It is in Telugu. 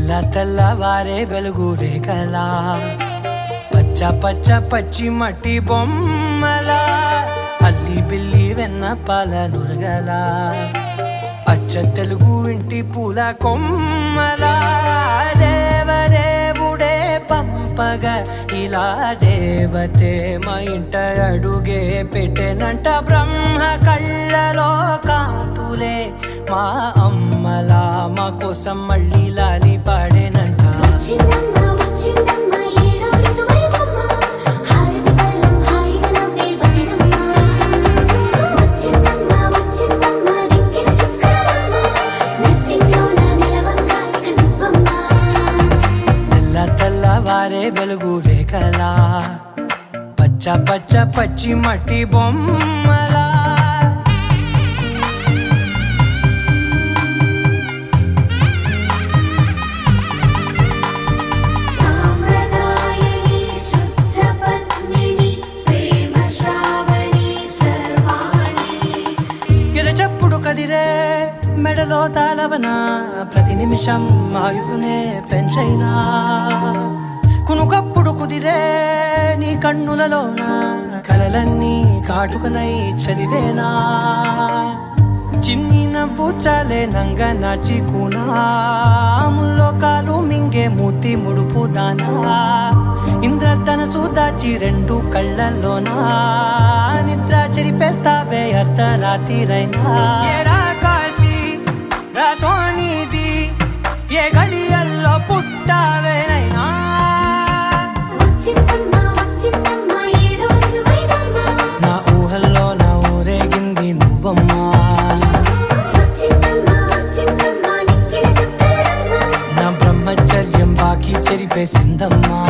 తెల్లవారే వెలుగు రేఖలా పచ్చ పచ్చ పచ్చి మట్టి బొమ్మలా అల్లి బిల్లి వెన్న పాల నురగలా అచ్చ తెలుగు ఇంటి పూల కొమ్మలా దేవదేవుడే పంపగా ఇలా దేవతే మా ఇంట అడుగే పెట్టెనంట బ్రహ్మ కళ్ళలో కాంతులే మా అమ్మలా మా కోసం మళ్ళీ లాలి పాడేనంట. తెల్లవారే వెలుగు రేఖలా పచ్చ పచ్చ పచ్చి మట్టి బొమ్మలా కదిరే మెడలో తాళవన ప్రతి నిమిషం ఆయువునే పెంచైనా కునుకప్పుడు కుదిరే నీ కన్నులలోన కలలన్నీ కాటుకనై చదివేనా చిన్ని నవ్వు చాలే నంగ నాచికునా ముల్లో కాలు మింగే మూతి ముడుపు దానా ఇంద్రధనసు దాచి రెండు కళ్ళల్లోనా నిద్ర చెరిపేస్తావే అర్ధరాత్రిరైనా కాశీ రాసోనిది ఏ గడియల్లో పుట్టావేనైనా నా ఊహల్లో నా ఊరేగింది నువ్వమ్మా నా బ్రహ్మచర్యం బాకీ చెరిపేసిందమ్మా.